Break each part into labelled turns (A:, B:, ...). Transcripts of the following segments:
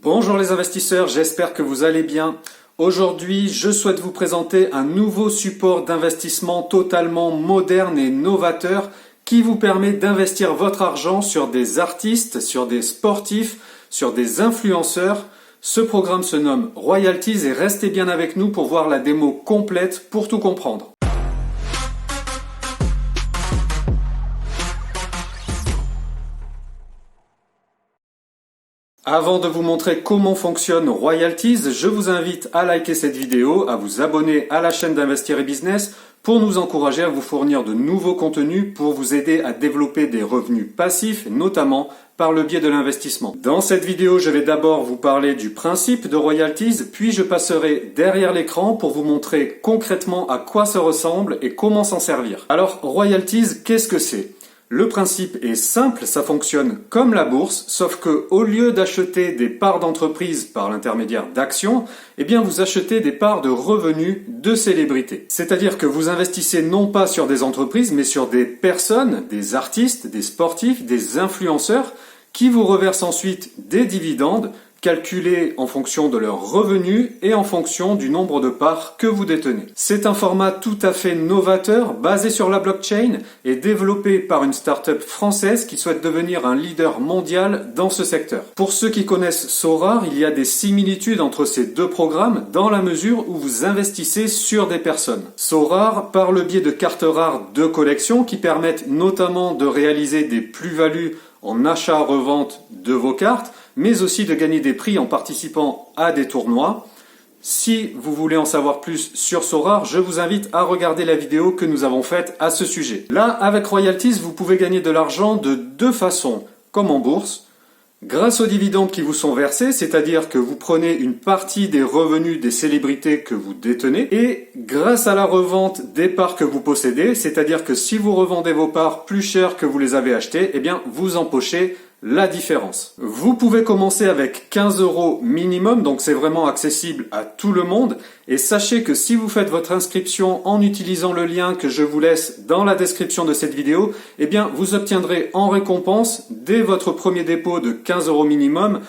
A: Bonjour les investisseurs, j'espère que vous allez bien. Aujourd'hui, je souhaite vous présenter un nouveau support d'investissement totalement moderne et novateur qui vous permet d'investir votre argent sur des artistes, sur des sportifs, sur des influenceurs. Ce programme se nomme Royalties et restez bien avec nous pour voir la démo complète pour tout comprendre. Avant de vous montrer comment fonctionne Royalties, je vous invite à liker cette vidéo, à vous abonner à la chaîne d'Investir et Business pour nous encourager à vous fournir de nouveaux contenus pour vous aider à développer des revenus passifs, notamment par le biais de l'investissement. Dans cette vidéo, je vais d'abord vous parler du principe de Royalties, puis je passerai derrière l'écran pour vous montrer concrètement à quoi ça ressemble et comment s'en servir. Alors, Royalties, qu'est-ce que c'est ? Le principe est simple, ça fonctionne comme la bourse, sauf que au lieu d'acheter des parts d'entreprise par l'intermédiaire d'actions, eh bien vous achetez des parts de revenus de célébrités. C'est-à-dire que vous investissez non pas sur des entreprises, mais sur des personnes, des artistes, des sportifs, des influenceurs, qui vous reversent ensuite des dividendes calculés en fonction de leurs revenus et en fonction du nombre de parts que vous détenez. C'est un format tout à fait novateur, basé sur la blockchain et développé par une start-up française qui souhaite devenir un leader mondial dans ce secteur. Pour ceux qui connaissent Sorare, il y a des similitudes entre ces deux programmes dans la mesure où vous investissez sur des personnes. Sorare, par le biais de cartes rares de collection qui permettent notamment de réaliser des plus-values en achat-revente de vos cartes, mais aussi de gagner des prix en participant à des tournois. Si vous voulez en savoir plus sur Sorare, je vous invite à regarder la vidéo que nous avons faite à ce sujet. Là, avec Royalties, vous pouvez gagner de l'argent de deux façons, comme en bourse. Grâce aux dividendes qui vous sont versés, c'est-à-dire que vous prenez une partie des revenus des célébrités que vous détenez, et grâce à la revente des parts que vous possédez, c'est-à-dire que si vous revendez vos parts plus cher que vous les avez achetées, eh bien vous empochez la différence. Vous pouvez commencer avec 15 € minimum, donc c'est vraiment accessible à tout le monde. Et sachez que si vous faites votre inscription en utilisant le lien que je vous laisse dans la description de cette vidéo, eh bien vous obtiendrez en récompense, dès votre premier dépôt de 15 € minimum,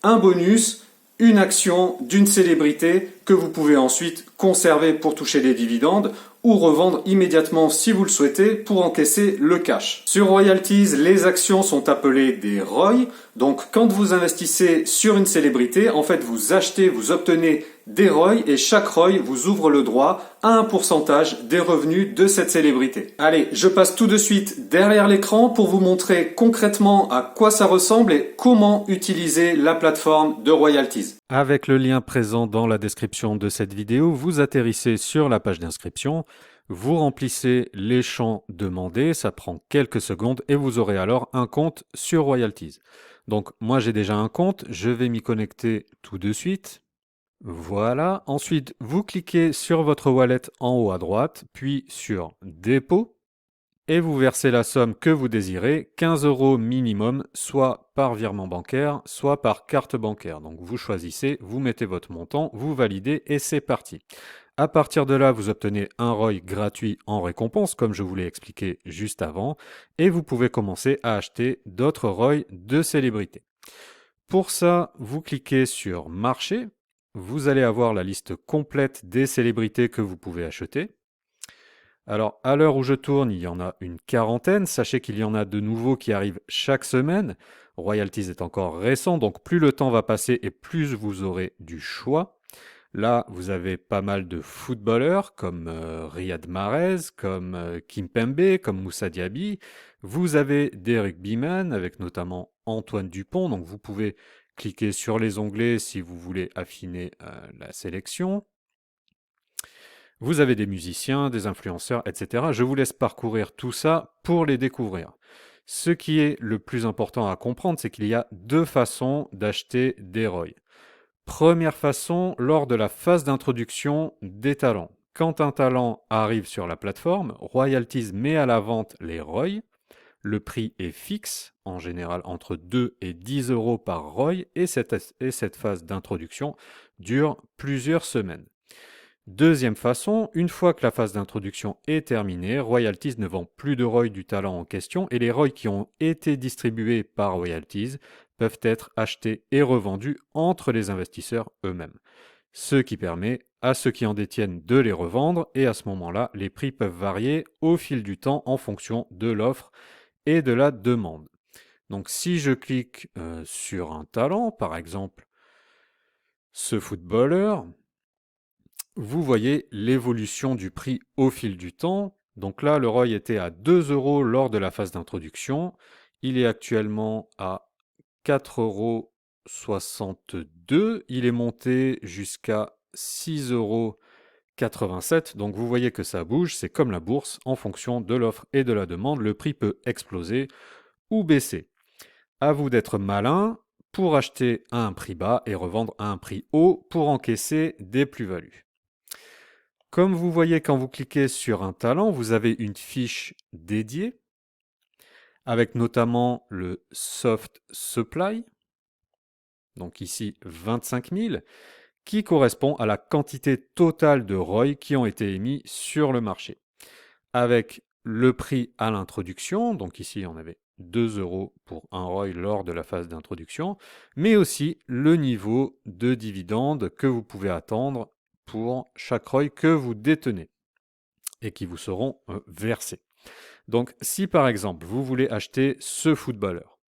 A: un bonus, une action d'une célébrité que vous pouvez ensuite conserver pour toucher des dividendes ou revendre immédiatement si vous le souhaitez pour encaisser le cash. Sur Royalties, les actions sont appelées des ROI. Donc quand vous investissez sur une célébrité, en fait vous achetez, vous obtenez des ROI et chaque ROI vous ouvre le droit à un pourcentage des revenus de cette célébrité. Allez, je passe tout de suite derrière l'écran pour vous montrer concrètement à quoi ça ressemble et comment utiliser la plateforme de Royalties. Avec le lien présent dans la description de cette vidéo, vous atterrissez sur la page d'inscription, vous remplissez les champs demandés, ça prend quelques secondes et vous aurez alors un compte sur Royalties. Donc moi j'ai déjà un compte, je vais m'y connecter tout de suite. Voilà, ensuite vous cliquez sur votre wallet en haut à droite, puis sur dépôt et vous versez la somme que vous désirez, 15 € minimum, soit par virement bancaire, soit par carte bancaire. Donc vous choisissez, vous mettez votre montant, vous validez et c'est parti. À partir de là, vous obtenez un ROI gratuit en récompense, comme je vous l'ai expliqué juste avant, et vous pouvez commencer à acheter d'autres ROI de célébrités. Pour ça, vous cliquez sur Marché. Vous allez avoir la liste complète des célébrités que vous pouvez acheter. Alors, à l'heure où je tourne, il y en a une quarantaine. Sachez qu'il y en a de nouveaux qui arrivent chaque semaine. Royalties est encore récent, donc plus le temps va passer et plus vous aurez du choix. Là, vous avez pas mal de footballeurs comme Riyad Mahrez, comme Kimpembe, comme Moussa Diaby. Vous avez des rugbymen avec notamment Antoine Dupont, donc vous pouvez cliquer sur les onglets si vous voulez affiner la sélection. Vous avez des musiciens, des influenceurs, etc. Je vous laisse parcourir tout ça pour les découvrir. Ce qui est le plus important à comprendre, c'est qu'il y a deux façons d'acheter des ROI. Première façon, lors de la phase d'introduction des talents. Quand un talent arrive sur la plateforme, Royalties met à la vente les ROI. Le prix est fixe, en général entre 2 et 10 € par ROI, et cette phase d'introduction dure plusieurs semaines. Deuxième façon, une fois que la phase d'introduction est terminée, Royalties ne vend plus de ROI du talent en question et les ROI qui ont été distribués par Royalties peuvent être achetés et revendus entre les investisseurs eux-mêmes, ce qui permet à ceux qui en détiennent de les revendre, et à ce moment-là, les prix peuvent varier au fil du temps en fonction de l'offre et de la demande. Donc si je clique sur un talent, par exemple ce footballeur, vous voyez l'évolution du prix au fil du temps. Donc là, le ROI était à 2 euros lors de la phase d'introduction. Il est actuellement à 4,62 €. Il est monté jusqu'à 6,87 €. Donc vous voyez que ça bouge, c'est comme la bourse, en fonction de l'offre et de la demande, le prix peut exploser ou baisser. À vous d'être malin pour acheter à un prix bas et revendre à un prix haut pour encaisser des plus-values. Comme vous voyez, quand vous cliquez sur un talent, vous avez une fiche dédiée avec notamment le soft supply, donc ici 25 000, qui correspond à la quantité totale de ROI qui ont été émis sur le marché. Avec le prix à l'introduction, donc ici on avait 2 euros pour un ROI lors de la phase d'introduction, mais aussi le niveau de dividende que vous pouvez attendre pour chaque ROI que vous détenez et qui vous seront versés. Donc si par exemple vous voulez acheter ce footballeur,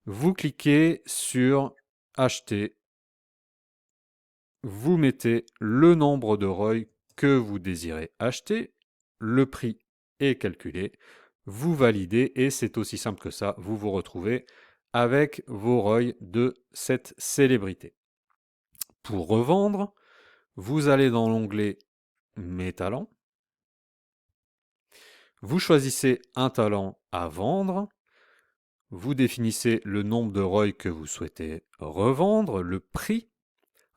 A: vous cliquez sur acheter, vous mettez le nombre de ROI que vous désirez acheter, le prix est calculé, vous validez et c'est aussi simple que ça, vous vous retrouvez avec vos ROI de cette célébrité. Pour revendre, vous allez dans l'onglet Mes talents, vous choisissez un talent à vendre, vous définissez le nombre de ROI que vous souhaitez revendre, le prix.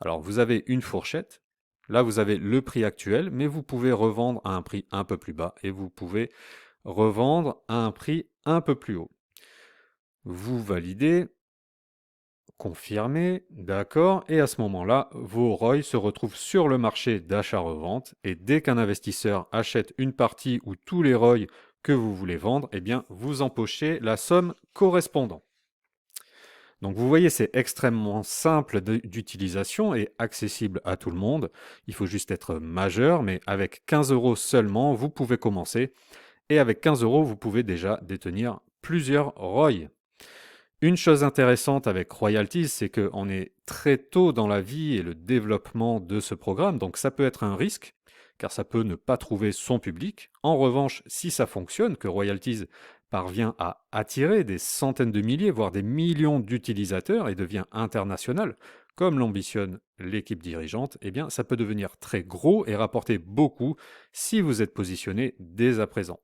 A: Alors vous avez une fourchette, là vous avez le prix actuel, mais vous pouvez revendre à un prix un peu plus bas et vous pouvez revendre à un prix un peu plus haut. Vous validez, confirmez, d'accord, et à ce moment-là, vos ROI se retrouvent sur le marché d'achat-revente et dès qu'un investisseur achète une partie ou tous les ROI que vous voulez vendre, eh bien vous empochez la somme correspondante. Donc vous voyez, c'est extrêmement simple d'utilisation et accessible à tout le monde. Il faut juste être majeur, mais avec 15 € seulement, vous pouvez commencer. Et avec 15 €, vous pouvez déjà détenir plusieurs ROI. Une chose intéressante avec Royalties, c'est qu'on est très tôt dans la vie et le développement de ce programme, donc ça peut être un risque, car ça peut ne pas trouver son public. En revanche, si ça fonctionne, que Royalties parvient à attirer des centaines de milliers, voire des millions d'utilisateurs et devient international, comme l'ambitionne l'équipe dirigeante, eh bien ça peut devenir très gros et rapporter beaucoup si vous êtes positionné dès à présent.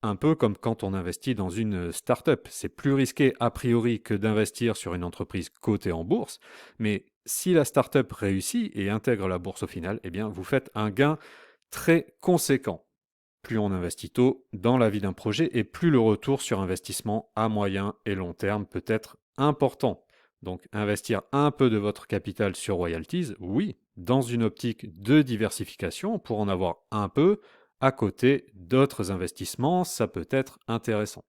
A: Un peu comme quand on investit dans une start-up. C'est plus risqué a priori que d'investir sur une entreprise cotée en bourse, mais si la start-up réussit et intègre la bourse au final, eh bien vous faites un gain très conséquent. Plus on investit tôt dans la vie d'un projet et plus le retour sur investissement à moyen et long terme peut être important. Donc investir un peu de votre capital sur Royalties, oui, dans une optique de diversification pour en avoir un peu à côté d'autres investissements, ça peut être intéressant.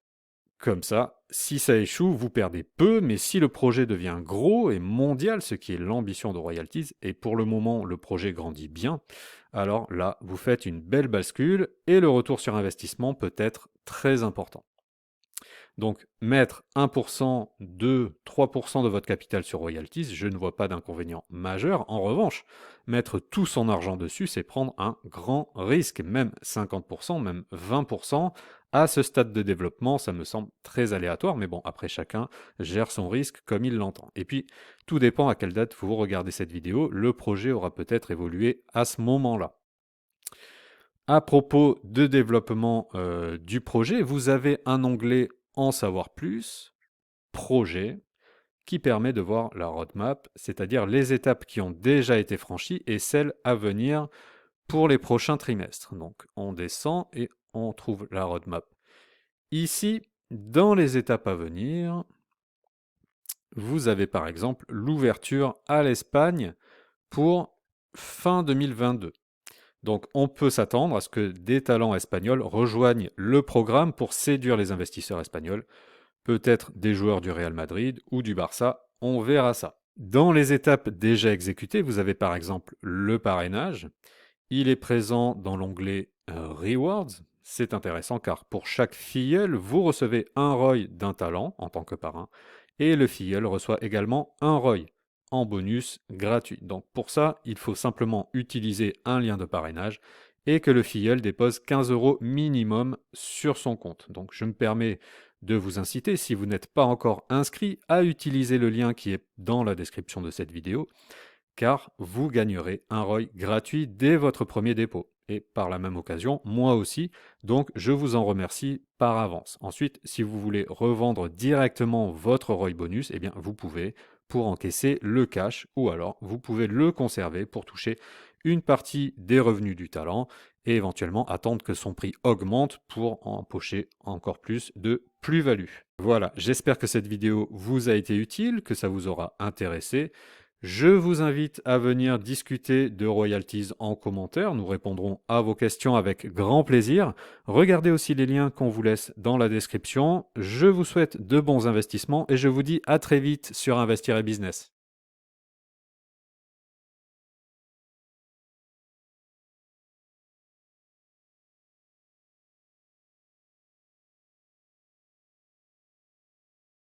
A: Comme ça, si ça échoue, vous perdez peu, mais si le projet devient gros et mondial, ce qui est l'ambition de Royalties, et pour le moment le projet grandit bien, alors là, vous faites une belle bascule et le retour sur investissement peut être très important. Donc mettre 1%, 2, 3% de votre capital sur Royalties, je ne vois pas d'inconvénient majeur. En revanche, mettre tout son argent dessus, c'est prendre un grand risque, même 50%, même 20%. À ce stade de développement, ça me semble très aléatoire, mais bon, après chacun gère son risque comme il l'entend. Et puis, tout dépend à quelle date vous regardez cette vidéo, le projet aura peut-être évolué à ce moment-là. À propos de développement du projet, vous avez un onglet En savoir plus, projet, qui permet de voir la roadmap, c'est-à-dire les étapes qui ont déjà été franchies et celles à venir pour les prochains trimestres. Donc on descend et on trouve la roadmap. Ici, dans les étapes à venir, vous avez par exemple l'ouverture à l'Espagne pour fin 2022. Donc on peut s'attendre à ce que des talents espagnols rejoignent le programme pour séduire les investisseurs espagnols, peut-être des joueurs du Real Madrid ou du Barça on verra ça. Dans les étapes déjà exécutées, vous avez par exemple le parrainage. Il est présent dans l'onglet Rewards. C'est intéressant car pour chaque filleul, vous recevez un ROI d'un talent en tant que parrain et le filleul reçoit également un ROI en bonus gratuit. Donc pour ça, il faut simplement utiliser un lien de parrainage et que le filleul dépose 15 € minimum sur son compte. Donc je me permets de vous inciter, si vous n'êtes pas encore inscrit, à utiliser le lien qui est dans la description de cette vidéo, car vous gagnerez un ROI gratuit dès votre premier dépôt. Et par la même occasion, moi aussi, donc je vous en remercie par avance. Ensuite, si vous voulez revendre directement votre ROI bonus, eh bien vous pouvez pour encaisser le cash, ou alors vous pouvez le conserver pour toucher une partie des revenus du talent et éventuellement attendre que son prix augmente pour empocher encore plus de plus-value. Voilà, j'espère que cette vidéo vous a été utile, que ça vous aura intéressé. Je vous invite à venir discuter de royalties en commentaire. Nous répondrons à vos questions avec grand plaisir. Regardez aussi les liens qu'on vous laisse dans la description. Je vous souhaite de bons investissements et je vous dis à très vite sur Investir et Business.